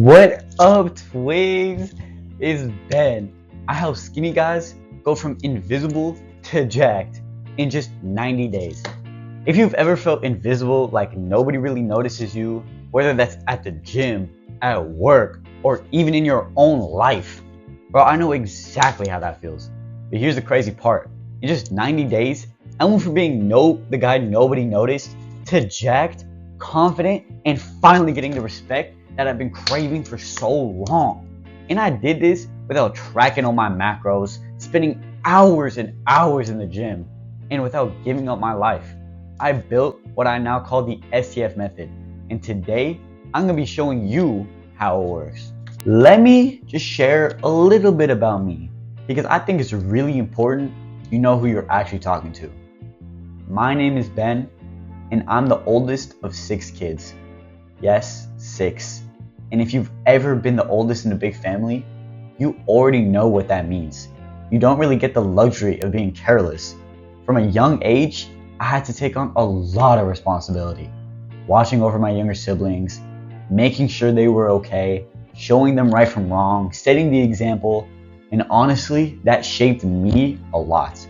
What up, twigs? It's Ben. I help skinny guys go from invisible to jacked in just 90 days. If you've ever felt invisible, like nobody really notices you, whether that's at the gym, at work, or even in your own life, bro, I know exactly how that feels. But here's the crazy part. In just 90 days, I went from being the guy nobody noticed to jacked, confident, and finally getting the respect that I've been craving for so long. And I did this without tracking all my macros, spending hours and hours in the gym, and without giving up my life. I built what I now call the STF Method, and today I'm going to be showing you how it works. Let me just share a little bit about me, because I think it's really important you know who you're actually talking to. My name is Ben, and I'm the oldest of 6 kids. Yes, 6. And if you've ever been the oldest in a big family, you already know what that means. You don't really get the luxury of being careless. From a young age, I had to take on a lot of responsibility. Watching over my younger siblings, making sure they were okay, showing them right from wrong, setting the example, and honestly, that shaped me a lot.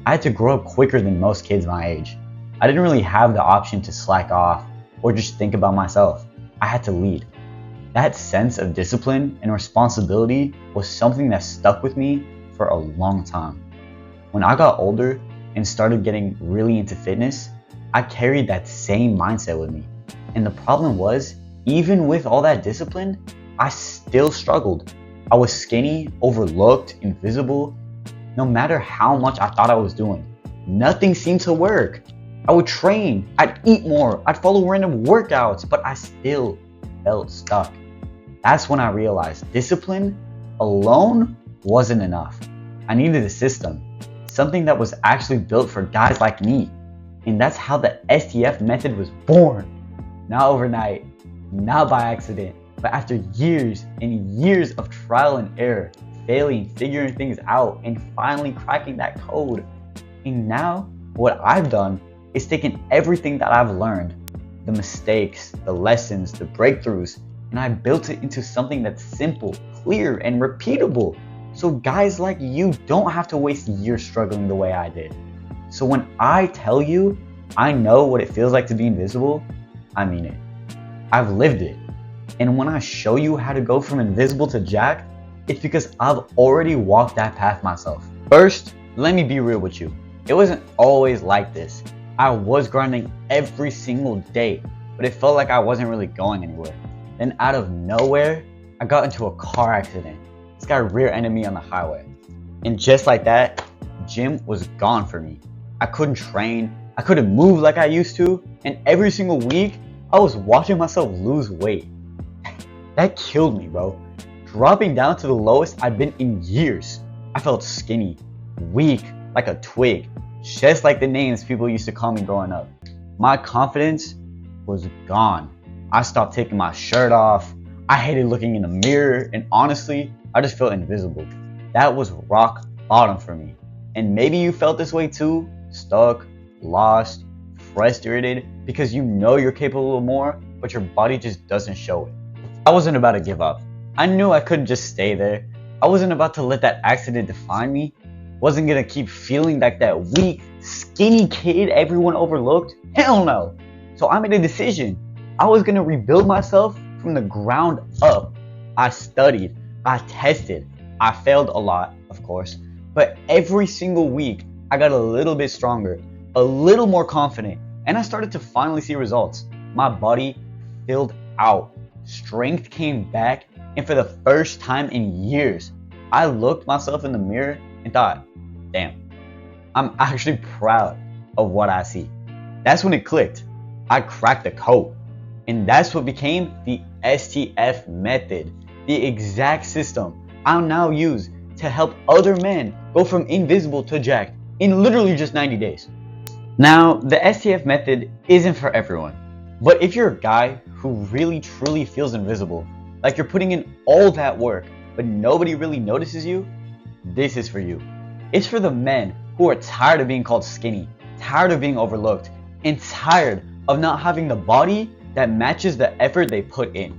I had to grow up quicker than most kids my age. I didn't really have the option to slack off or just think about myself. I had to lead. That sense of discipline and responsibility was something that stuck with me for a long time. When I got older and started getting really into fitness, I carried that same mindset with me. And the problem was, even with all that discipline, I still struggled. I was skinny, overlooked, invisible. No matter how much I thought I was doing, nothing seemed to work. I would train, I'd eat more, I'd follow random workouts, but I still felt stuck. That's when I realized discipline alone wasn't enough. I needed a system, something that was actually built for guys like me. And that's how the STF method was born. Not overnight, not by accident, but after years and years of trial and error, failing, figuring things out, and finally cracking that code. And now, what I've done is taken everything that I've learned, the mistakes, the lessons, the breakthroughs, and I built it into something that's simple, clear, and repeatable. So guys like you don't have to waste years struggling the way I did. So when I tell you I know what it feels like to be invisible, I mean it. I've lived it. And when I show you how to go from invisible to jacked, it's because I've already walked that path myself. First, let me be real with you. It wasn't always like this. I was grinding every single day, but it felt like I wasn't really going anywhere. Then out of nowhere, I got into a car accident. This guy rear-ended me on the highway. And just like that, gym was gone for me. I couldn't train, I couldn't move like I used to, and every single week, I was watching myself lose weight. That killed me, bro. Dropping down to the lowest I'd been in years. I felt skinny, weak, like a twig, just like the names people used to call me growing up. My confidence was gone. I stopped taking my shirt off. I hated looking in the mirror, and honestly, I just felt invisible. That was rock bottom for me. And maybe you felt this way too, stuck, lost, frustrated, because you know you're capable of more, but your body just doesn't show it. I wasn't about to give up. I knew I couldn't just stay there. I wasn't about to let that accident define me. Wasn't gonna keep feeling like that weak, skinny kid everyone overlooked. Hell no. So I made a decision. I was gonna rebuild myself from the ground up. I studied, I tested, I failed a lot, of course, but every single week I got a little bit stronger, a little more confident, and I started to finally see results. My body filled out, strength came back, and for the first time in years, I looked myself in the mirror and thought, damn, I'm actually proud of what I see. That's when it clicked. I cracked the code. And that's what became the STF method, the exact system I'll now use to help other men go from invisible to jacked in literally just 90 days. Now, the STF method isn't for everyone, but if you're a guy who really truly feels invisible, like you're putting in all that work, but nobody really notices you, this is for you. It's for the men who are tired of being called skinny, tired of being overlooked, and tired of not having the body that matches the effort they put in.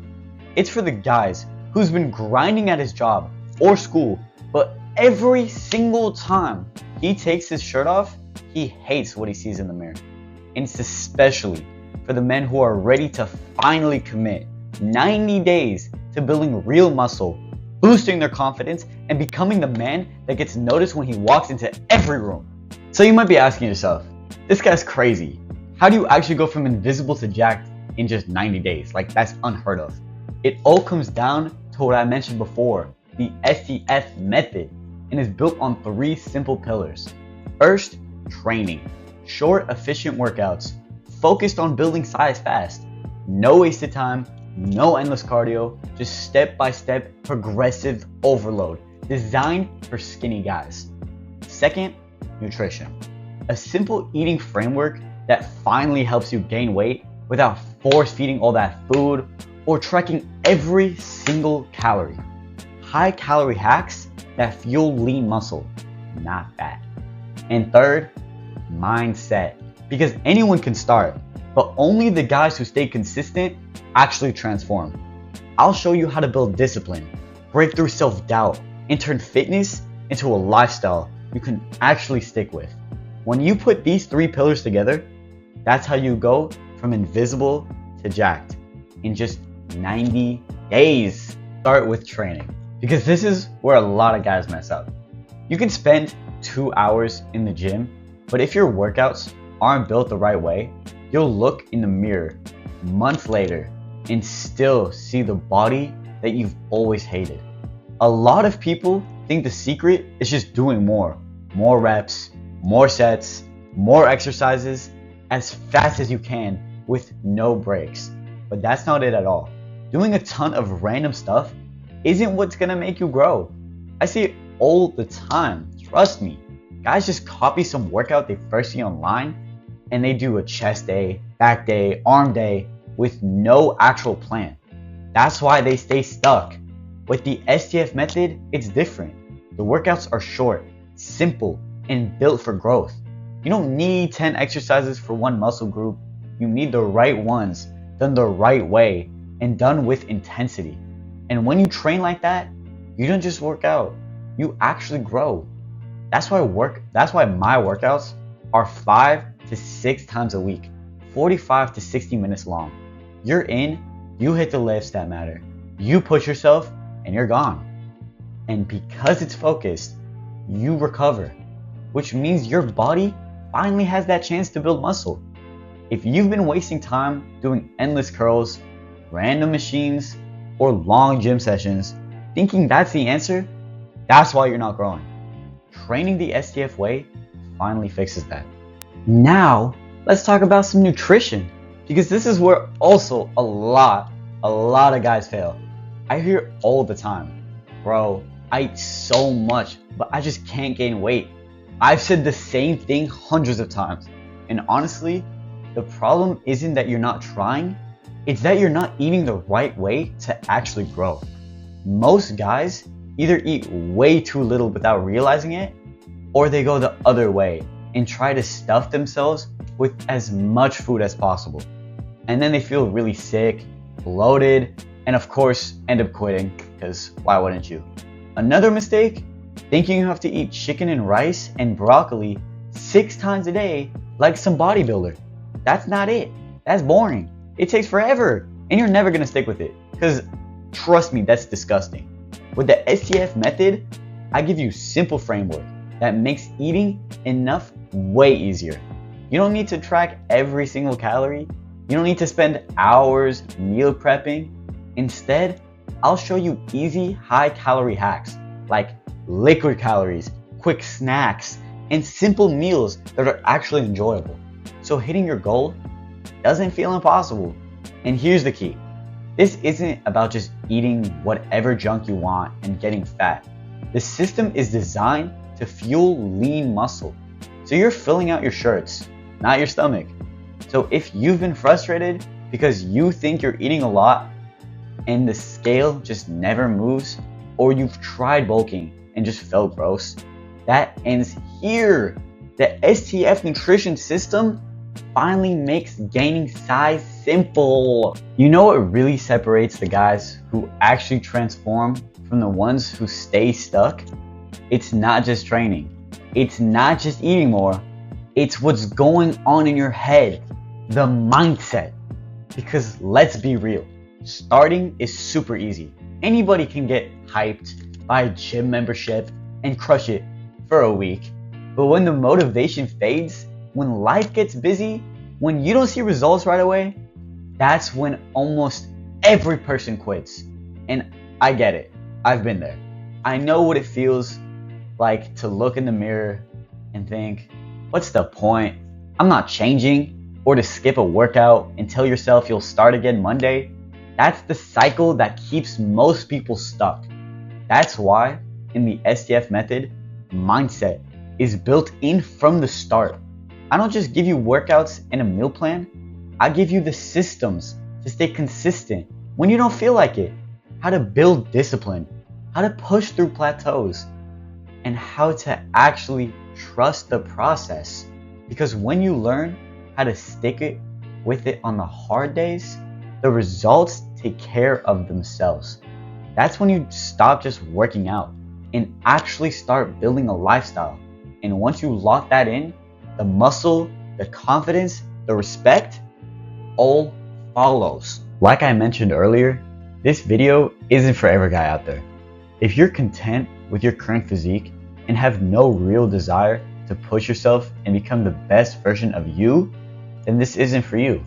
It's for the guys who's been grinding at his job or school, but every single time he takes his shirt off, he hates what he sees in the mirror. And it's especially for the men who are ready to finally commit 90 days to building real muscle, boosting their confidence, and becoming the man that gets noticed when he walks into every room. So you might be asking yourself, this guy's crazy. How do you actually go from invisible to jacked in just 90 days? Like, that's unheard of. It all comes down to what I mentioned before, the STF method, and is built on 3 simple pillars. First, training. Short, efficient workouts, focused on building size fast. No wasted time, no endless cardio, just step-by-step progressive overload, designed for skinny guys. Second, nutrition. A simple eating framework that finally helps you gain weight without force-feeding all that food or tracking every single calorie. High-calorie hacks that fuel lean muscle, not fat. And third, mindset. Because anyone can start, but only the guys who stay consistent actually transform. I'll show you how to build discipline, break through self-doubt, and turn fitness into a lifestyle you can actually stick with. When you put these 3 pillars together, that's how you go from invisible to jacked in just 90 days. Start with training, because this is where a lot of guys mess up. You can spend 2 hours in the gym, but if your workouts aren't built the right way, you'll look in the mirror months later and still see the body that you've always hated. A lot of people think the secret is just doing more reps, more sets, more exercises as fast as you can with no breaks. But that's not it at all. Doing a ton of random stuff isn't what's gonna make you grow. I see it all the time, trust me. Guys just copy some workout they first see online and they do a chest day, back day, arm day with no actual plan. That's why they stay stuck. With the STF method, it's different. The workouts are short, simple, and built for growth. You don't need 10 exercises for one muscle group. You need the right ones, done the right way, and done with intensity. And when you train like that, you don't just work out, you actually grow. That's why my workouts are 5 to 6 times a week, 45 to 60 minutes long. You're in, you hit the lifts that matter. You push yourself and you're gone. And because it's focused, you recover, which means your body finally has that chance to build muscle. If you've been wasting time doing endless curls, random machines, or long gym sessions, thinking that's the answer, that's why you're not growing. Training the STF way finally fixes that. Now, let's talk about some nutrition, because this is where also a lot of guys fail. I hear all the time, bro, I eat so much, but I just can't gain weight. I've said the same thing hundreds of times. And honestly, the problem isn't that you're not trying, it's that you're not eating the right way to actually grow. Most guys either eat way too little without realizing it, or they go the other way and try to stuff themselves with as much food as possible. And then they feel really sick, bloated, and of course end up quitting, because why wouldn't you? Another mistake, thinking you have to eat chicken and rice and broccoli 6 times a day like some bodybuilder. That's not it. That's boring. It takes forever, and you're never gonna stick with it, because trust me, that's disgusting. With the STF method, I give you simple framework that makes eating enough way easier. You don't need to track every single calorie. You don't need to spend hours meal prepping. Instead, I'll show you easy high-calorie hacks like liquid calories, quick snacks, and simple meals that are actually enjoyable. So hitting your goal doesn't feel impossible. And here's the key. This isn't about just eating whatever junk you want and getting fat. The system is designed to fuel lean muscle. So you're filling out your shirts, not your stomach. So if you've been frustrated because you think you're eating a lot and the scale just never moves, or you've tried bulking and just felt gross, that ends here. The STF nutrition system finally makes gaining size simple. You know what really separates the guys who actually transform from the ones who stay stuck? It's not just training. It's not just eating more. It's what's going on in your head, the mindset. Because let's be real, starting is super easy. Anybody can get hyped, buy a gym membership, and crush it for a week. But when the motivation fades, when life gets busy, when you don't see results right away, that's when almost every person quits. And I get it. I've been there. I know what it feels like to look in the mirror and think, what's the point? I'm not changing. Or to skip a workout and tell yourself you'll start again Monday. That's the cycle that keeps most people stuck. That's why in the STF method, mindset is built in from the start. I don't just give you workouts and a meal plan. I give you the systems to stay consistent when you don't feel like it, how to build discipline, how to push through plateaus, and how to actually trust the process. Because when you learn how to stick it with it on the hard days, the results take care of themselves. That's when you stop just working out and actually start building a lifestyle. And once you lock that in, the muscle, the confidence, the respect, all follows. Like I mentioned earlier, this video isn't for every guy out there. If you're content with your current physique and have no real desire to push yourself and become the best version of you, then this isn't for you.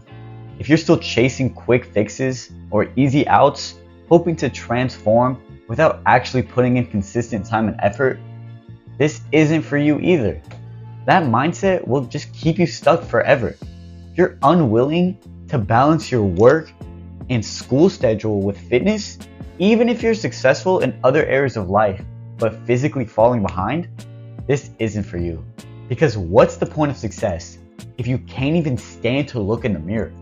If you're still chasing quick fixes or easy outs, hoping to transform without actually putting in consistent time and effort, this isn't for you either. That mindset will just keep you stuck forever. If you're unwilling to balance your work and school schedule with fitness, even if you're successful in other areas of life but physically falling behind, this isn't for you. Because what's the point of success if you can't even stand to look in the mirror?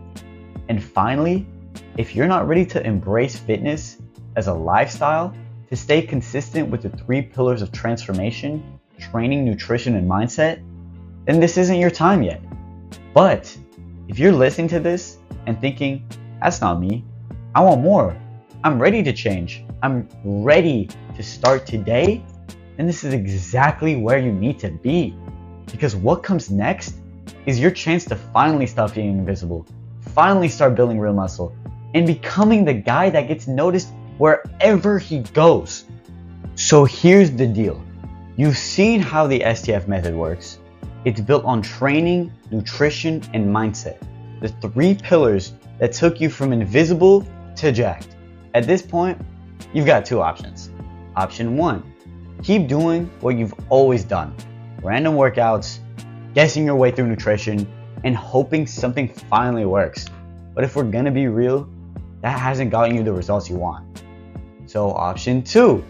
And finally, if you're not ready to embrace fitness as a lifestyle, to stay consistent with the 3 pillars of transformation, training, nutrition, and mindset, then this isn't your time yet. But if you're listening to this and thinking, that's not me, I want more, I'm ready to change, I'm ready to start today, then this is exactly where you need to be. Because what comes next is your chance to finally stop being invisible, finally start building real muscle, and becoming the guy that gets noticed wherever he goes. So here's the deal. You've seen how the STF method works. It's built on training, nutrition, and mindset. The 3 pillars that took you from invisible to jacked. At this point, you've got 2 options. Option 1, keep doing what you've always done. Random workouts, guessing your way through nutrition, and hoping something finally works. But if we're gonna be real, that hasn't gotten you the results you want. So option 2,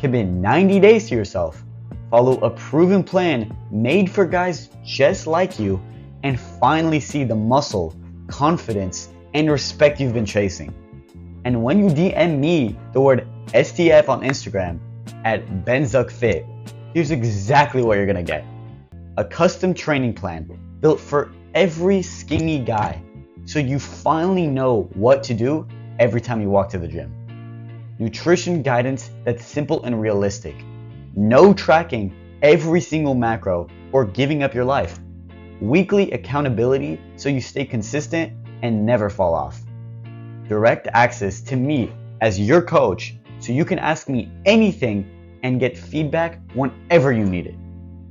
commit 90 days to yourself. Follow a proven plan made for guys just like you and finally see the muscle, confidence, and respect you've been chasing. And when you DM me the word STF on Instagram at BenZuckFit, here's exactly what you're gonna get. A custom training plan built for every skinny guy, so you finally know what to do every time you walk to the gym. Nutrition guidance that's simple and realistic. No tracking every single macro or giving up your life. Weekly accountability so you stay consistent and never fall off. Direct access to me as your coach so you can ask me anything and get feedback whenever you need it.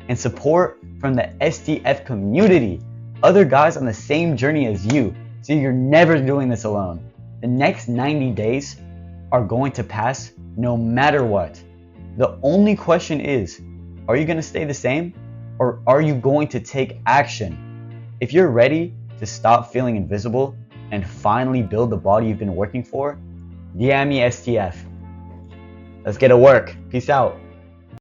And support from the STF community, other guys on the same journey as you, so you're never doing this alone. The next 90 days are going to pass no matter what. The only question is, are you going to stay the same or are you going to take action? If you're ready to stop feeling invisible and finally build the body you've been working for, DM me STF. Let's get to work. Peace out.